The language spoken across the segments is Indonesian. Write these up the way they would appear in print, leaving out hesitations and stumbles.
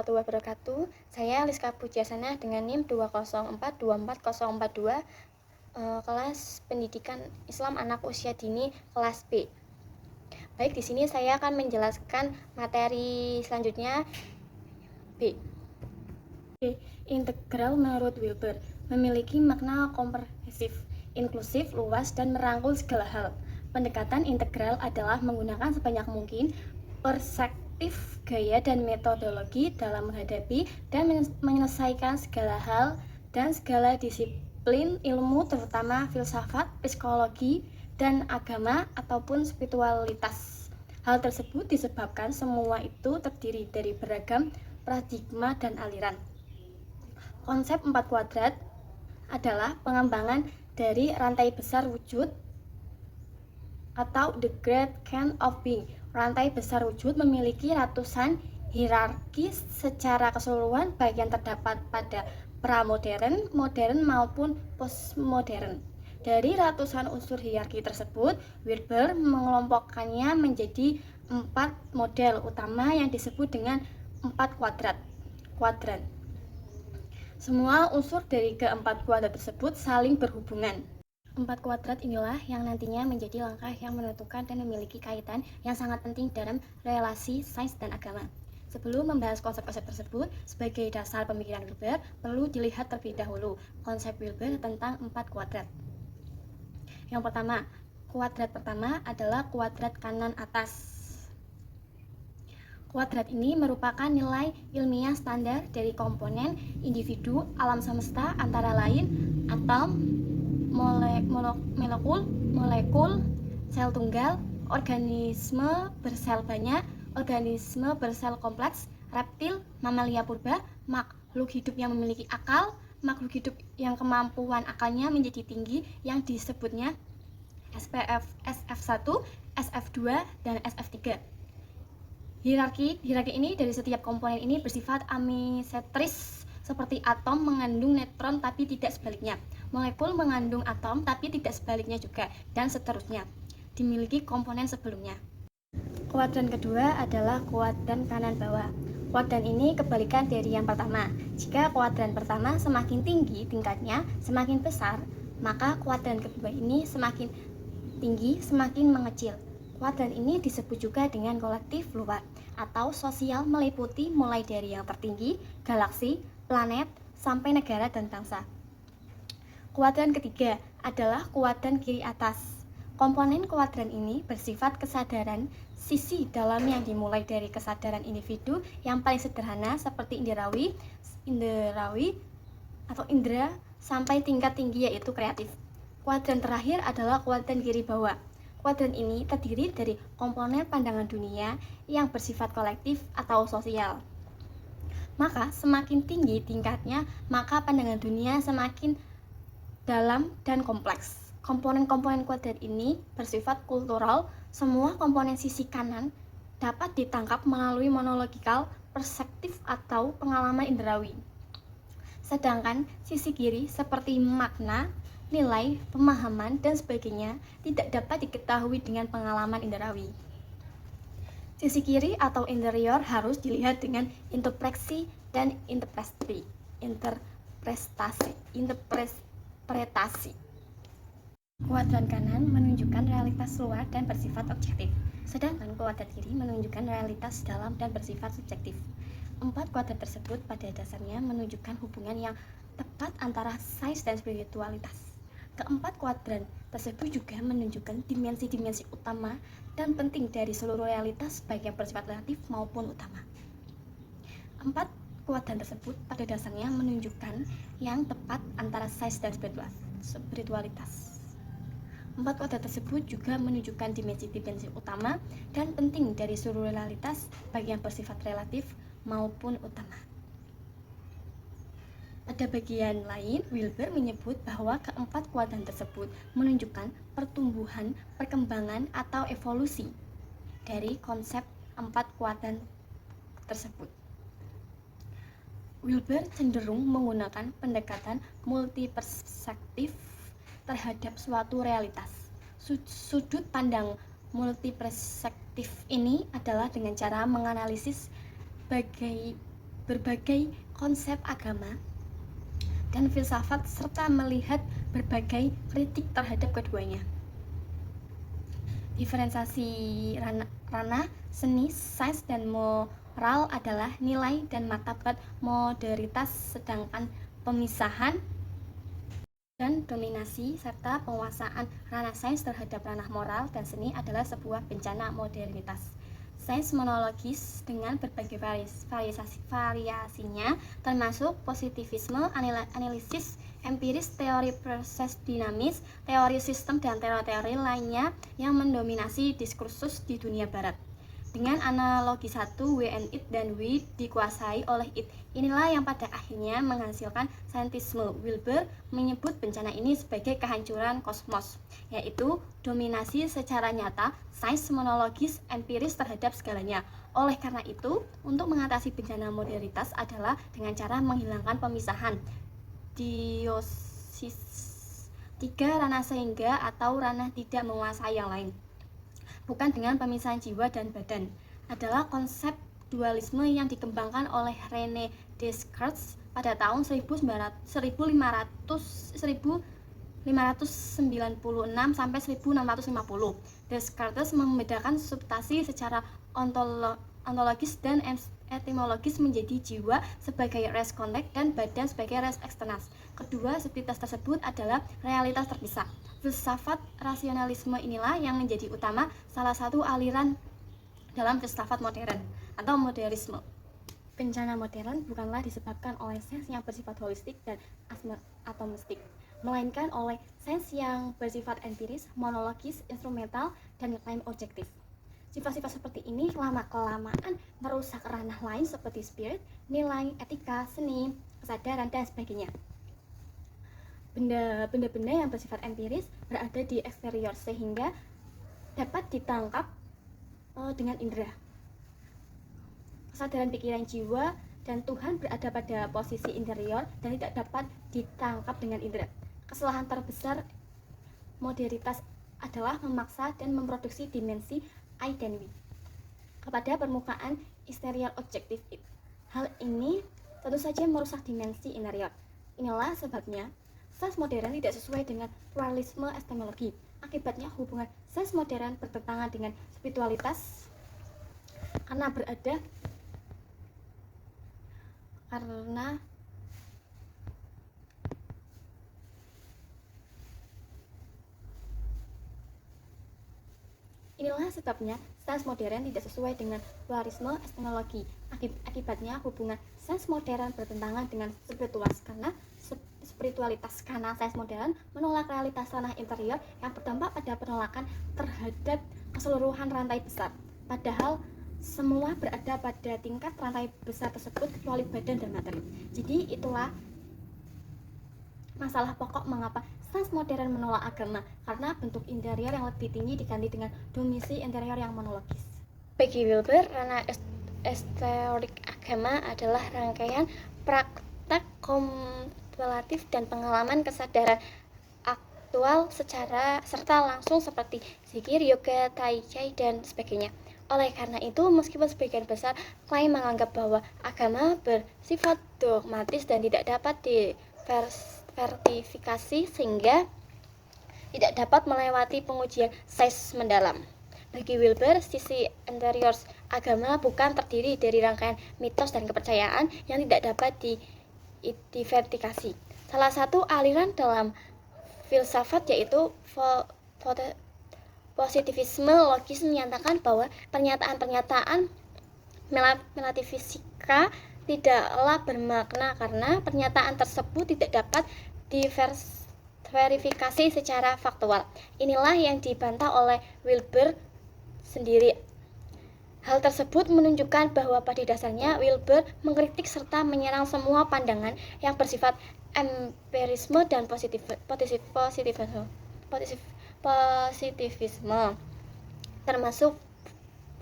warahmatullahi wabarakatuh. Saya Liska Pujiasana dengan NIM 204240442, kelas Pendidikan Islam Anak Usia Dini kelas B. Baik, di sini saya akan menjelaskan materi selanjutnya. B. Integral menurut Wilber memiliki makna komprehensif, inklusif, luas, dan merangkul segala hal. Pendekatan integral adalah menggunakan sebanyak mungkin perspektif, gaya, dan metodologi dalam menghadapi dan menyelesaikan segala hal dan segala disiplin ilmu, terutama filsafat, psikologi, dan agama ataupun spiritualitas. Hal tersebut disebabkan semua itu terdiri dari beragam paradigma dan aliran. Konsep 4 kuadrat adalah pengembangan dari rantai besar wujud atau the great chain of being. Rantai besar wujud memiliki ratusan hierarki secara keseluruhan, baik yang terdapat pada pramodern, modern maupun postmodern. Dari ratusan unsur hierarki tersebut, Wilber mengelompokkannya menjadi 4 model utama yang disebut dengan 4 kuadran. Semua unsur dari keempat kuadrat tersebut saling berhubungan. 4 kuadrat inilah yang nantinya menjadi langkah yang menentukan dan memiliki kaitan yang sangat penting dalam relasi sains dan agama. Sebelum membahas konsep-konsep tersebut sebagai dasar pemikiran Wilber, perlu dilihat terlebih dahulu konsep Wilber tentang 4 kuadrat. Yang pertama, kuadrat pertama adalah kuadrat kanan atas. Kuadrat ini merupakan nilai ilmiah standar dari komponen individu alam semesta, antara lain atom, molekul, sel tunggal, organisme bersel banyak, organisme bersel kompleks, reptil, mamalia purba, makhluk hidup yang memiliki akal, makhluk hidup yang kemampuan akalnya menjadi tinggi yang disebutnya SPF, SF1, SF2, dan SF3. Hierarki ini dari setiap komponen ini bersifat asimetris, seperti atom mengandung neutron tapi tidak sebaliknya, molekul mengandung atom tapi tidak sebaliknya juga, dan seterusnya dimiliki komponen sebelumnya. Kuadran kedua adalah kuadran kanan bawah. Kuadran ini kebalikan dari yang pertama. Jika kuadran pertama semakin tinggi tingkatnya, semakin besar, maka kuadran kedua ini semakin tinggi, semakin mengecil. Kuadran ini disebut juga dengan kolektif luar atau sosial, meliputi mulai dari yang tertinggi, galaksi, planet, sampai negara dan bangsa. Kuadran ketiga adalah kuadran kiri atas. Komponen kuadran ini bersifat kesadaran sisi dalam yang dimulai dari kesadaran individu yang paling sederhana seperti indrawi atau indera sampai tingkat tinggi yaitu kreatif. Kuadran terakhir adalah kuadran kiri bawah. Kuadran ini terdiri dari komponen pandangan dunia yang bersifat kolektif atau sosial. Maka semakin tinggi tingkatnya, maka pandangan dunia semakin dalam dan kompleks. Komponen-komponen kuadrat ini bersifat kultural. Semua komponen sisi kanan dapat ditangkap melalui monologikal, perspektif atau pengalaman indrawi. Sedangkan sisi kiri seperti makna, nilai, pemahaman, dan sebagainya tidak dapat diketahui dengan pengalaman indrawi. Sisi kiri atau interior harus dilihat dengan interpretasi dan interpretasi. Kuadran kanan menunjukkan realitas luar dan bersifat objektif, sedangkan kuadran kiri menunjukkan realitas dalam dan bersifat subjektif. 4 kuadrat tersebut pada dasarnya menunjukkan hubungan yang tepat antara sains dan spiritualitas. Keempat kuadran tersebut juga menunjukkan dimensi-dimensi utama dan penting dari seluruh realitas, baik yang bersifat relatif maupun utama. 4 kuadran tersebut pada dasarnya menunjukkan yang tepat antara sains dan spiritualitas. 4 kuadrat tersebut juga menunjukkan dimensi-dimensi utama dan penting dari seluruh realitas, baik yang bersifat relatif maupun utama. Pada bagian lain, Wilber menyebut bahwa keempat kuadran tersebut menunjukkan pertumbuhan, perkembangan, atau evolusi dari konsep 4 kuadran tersebut. Wilber cenderung menggunakan pendekatan multiperspektif terhadap suatu realitas. Sudut pandang multiperspektif ini adalah dengan cara menganalisis berbagai konsep agama dan filsafat serta melihat berbagai kritik terhadap keduanya. Diferensiasi ranah seni, sains, dan moral adalah nilai dan martabat moderitas, sedangkan pemisahan dan dominasi serta penguasaan ranah sains terhadap ranah moral dan seni adalah sebuah bencana modernitas. Sains monologis dengan berbagai variasinya termasuk positivisme, analisis empiris, teori proses dinamis, teori sistem, dan teori-teori lainnya yang mendominasi diskursus di dunia barat. Dengan analogi satu, we and it dan we dikuasai oleh it. Inilah yang pada akhirnya menghasilkan saintisme. Wilber menyebut bencana ini sebagai kehancuran kosmos, yaitu dominasi secara nyata sains monologis empiris terhadap segalanya. Oleh karena itu, untuk mengatasi bencana modernitas adalah dengan cara menghilangkan pemisahan diosis tiga ranah sehingga atau ranah tidak menguasai yang lain, bukan dengan pemisahan jiwa dan badan. Adalah konsep dualisme yang dikembangkan oleh René Descartes pada tahun 1596 sampai 1650. Descartes membedakan substansi secara ontologis dan etimologis menjadi jiwa sebagai res kontek dan badan sebagai res externas. Kedua substansi tersebut adalah realitas terpisah. Filsafat rasionalisme inilah yang menjadi utama salah satu aliran dalam filsafat modern atau modernisme. Bencana modern bukanlah disebabkan oleh sains yang bersifat holistik dan atomistik, melainkan oleh sains yang bersifat empiris, monologis, instrumental, dan klaim objektif. Sifat-sifat seperti ini lama-kelamaan merusak ranah lain seperti spirit, nilai, etika, seni, kesadaran, dan sebagainya. Benda-benda yang bersifat empiris berada di eksterior sehingga dapat ditangkap dengan indera. Kesadaran pikiran jiwa dan Tuhan berada pada posisi interior dan tidak dapat ditangkap dengan indera. Kesalahan terbesar modernitas adalah memaksa dan memproduksi dimensi I dan we kepada permukaan eksterior objektif it. Hal ini tentu saja merusak dimensi interior. Inilah sebabnya sains modern tidak sesuai dengan pluralisme epistemologi. Akibatnya hubungan sains modern bertentangan dengan spiritualitas karena Inilah sebabnya sains modern tidak sesuai dengan pluralisme epistemologi. Akibatnya hubungan sains modern bertentangan dengan spiritualitas karena sains modern menolak realitas ranah interior yang berdampak pada penolakan terhadap keseluruhan rantai besar. Padahal semua berada pada tingkat rantai besar tersebut kecuali badan dan materi. Jadi itulah masalah pokok mengapa sains modern menolak agama, karena bentuk interior yang lebih tinggi diganti dengan dominasi interior yang monologis. Bagi Wilber, ranah estetik agama adalah rangkaian praktek kontemplatif dan pengalaman kesadaran aktual serta langsung seperti zikir, yoga, tai chi, dan sebagainya. Oleh karena itu, meskipun sebagian besar klaim menganggap bahwa agama bersifat dogmatis dan tidak dapat diversifikasi sehingga tidak dapat melewati pengujian sains mendalam. Bagi Wilber, sisi interior agama bukan terdiri dari rangkaian mitos dan kepercayaan yang tidak dapat diversifikasi. Salah satu aliran dalam filsafat yaitu positivisme logis menyatakan bahwa pernyataan-pernyataan metafisika tidaklah bermakna karena pernyataan tersebut tidak dapat diverifikasi secara faktual. Inilah yang dibantah oleh Wilber sendiri. Hal tersebut menunjukkan bahwa pada dasarnya Wilber mengkritik serta menyerang semua pandangan yang bersifat empirisme dan positivisme, termasuk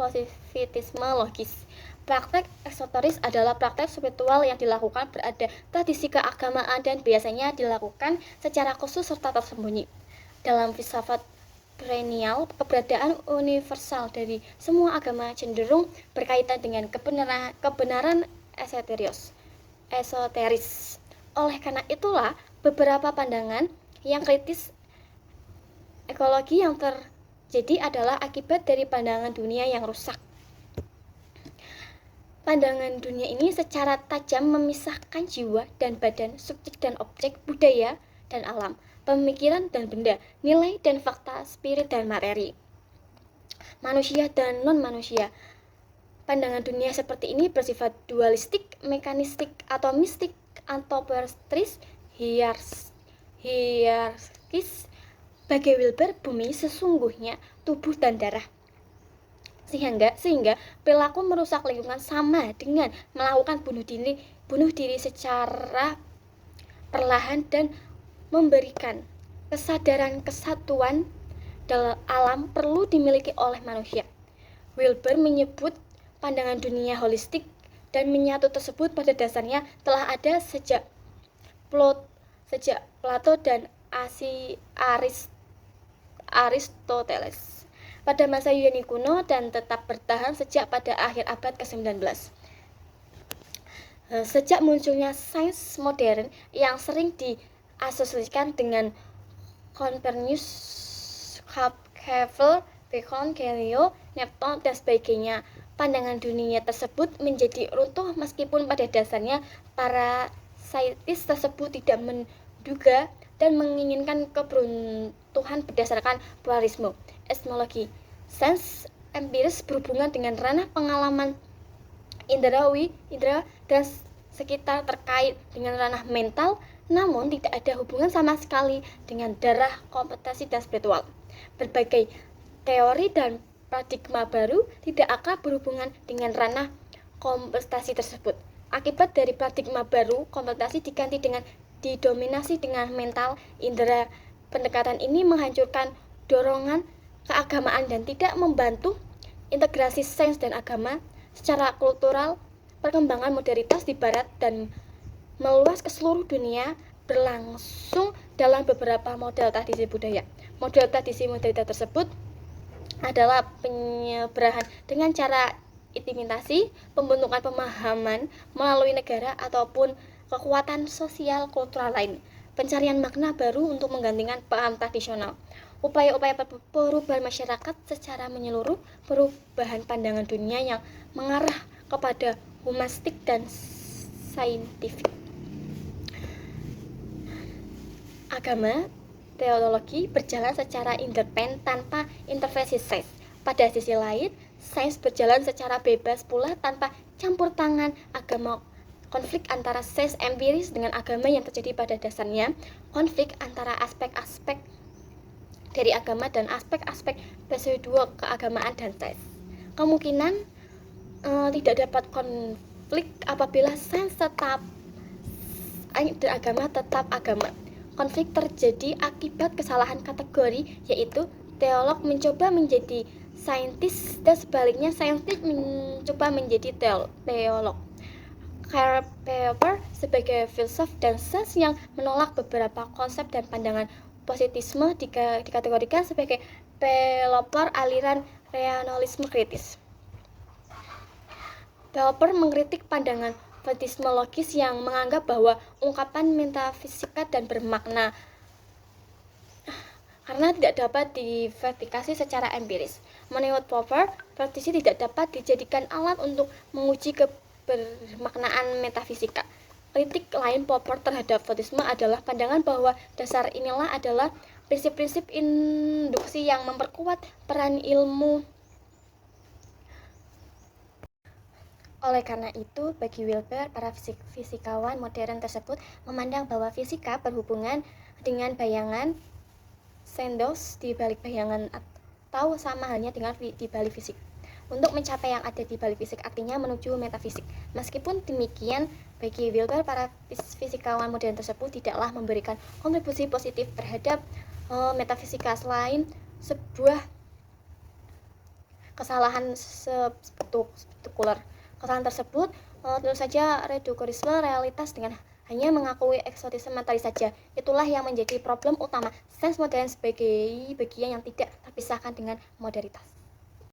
positivisme logis. Praktek esoteris adalah praktek spiritual yang dilakukan berada tradisi keagamaan dan biasanya dilakukan secara khusus serta tersembunyi. Dalam filsafat perennial, keberadaan universal dari semua agama cenderung berkaitan dengan kebenaran esoteris. Oleh karena itulah, beberapa pandangan yang kritis ekologi yang terjadi adalah akibat dari pandangan dunia yang rusak. Pandangan dunia ini secara tajam memisahkan jiwa dan badan, subjek dan objek, budaya dan alam, pemikiran dan benda, nilai dan fakta, spirit dan materi, manusia dan non-manusia. Pandangan dunia seperti ini bersifat dualistik, mekanistik, atau mistik, antropocentris, hierarkis. Bagi Wilber, bumi sesungguhnya tubuh dan darah. Sehingga perilaku merusak lingkungan sama dengan melakukan bunuh diri secara perlahan dan memberikan kesadaran kesatuan dalam alam perlu dimiliki oleh manusia. Wilber menyebut pandangan dunia holistik dan menyatu tersebut pada dasarnya telah ada sejak Plato dan Aristoteles pada masa Yunani kuno dan tetap bertahan sejak pada akhir abad ke-19. Sejak munculnya sains modern yang sering diasosiasikan dengan Copernicus, Kepler, Bacon, Galileo, Newton, dan sebagainya, pandangan dunia tersebut menjadi runtuh meskipun pada dasarnya para saintis tersebut tidak menduga dan menginginkan keberuntuhan berdasarkan pluralisme. Epistemologi. Sains empiris berhubungan dengan ranah pengalaman indera dan sekitar terkait dengan ranah mental, namun tidak ada hubungan sama sekali dengan darah, kompetensi, dan spiritual. Berbagai teori dan paradigma baru tidak akan berhubungan dengan ranah kompetensi tersebut. Akibat dari paradigma baru, kompetensi didominasi dengan mental, indera. Pendekatan ini menghancurkan dorongan keagamaan dan tidak membantu integrasi sains dan agama. Secara kultural, perkembangan modernitas di barat dan meluas ke seluruh dunia berlangsung dalam beberapa model tradisi budaya. Model tradisi modernitas tersebut adalah penyebaran dengan cara intimidasi, pembentukan pemahaman melalui negara ataupun kekuatan sosial kultural lain, pencarian makna baru untuk menggantikan paham tradisional, upaya-upaya perubahan masyarakat secara menyeluruh, perubahan pandangan dunia yang mengarah kepada humanistik dan saintifik. Agama teologi berjalan secara independen tanpa intervensi sains. Pada sisi lain, sains berjalan secara bebas pula tanpa campur tangan agama. Konflik antara sains empiris dengan agama yang terjadi pada dasarnya konflik antara aspek-aspek dari agama dan aspek-aspek pseudo keagamaan dan sains. Kemungkinan tidak dapat konflik apabila sains tetap dan agama tetap agama. Konflik terjadi akibat kesalahan kategori, yaitu teolog mencoba menjadi saintis dan sebaliknya saintis mencoba menjadi teolog. Karl Popper sebagai filsuf dan sains yang menolak beberapa konsep dan pandangan positisme dikategorikan sebagai pelopor aliran rasionalisme kritis. Popper mengkritik pandangan positisme logis yang menganggap bahwa ungkapan metafisika dan bermakna karena tidak dapat diverifikasi secara empiris. Menurut Popper, praktisi tidak dapat dijadikan alat untuk menguji kebermaknaan metafisika. Kritik lain Popper terhadap positisme adalah pandangan bahwa dasar inilah adalah prinsip-prinsip induksi yang memperkuat peran ilmu. Oleh karena itu, bagi Wilber, para fisikawan modern tersebut memandang bahwa fisika berhubungan dengan bayangan sendos di balik bayangan atau sama halnya dengan di balik fisik. Untuk mencapai yang ada di balik fisik artinya menuju metafisik. Meskipun demikian, bagi Wilber, para fisikawan modern tersebut tidaklah memberikan kontribusi positif terhadap metafisika selain sebuah kesalahan spektakuler. Kesalahan tersebut tentu saja reduksionisme realitas dengan hanya mengakui eksotisme materi saja. Itulah yang menjadi problem utama sains modern sebagai bagian yang tidak terpisahkan dengan modernitas.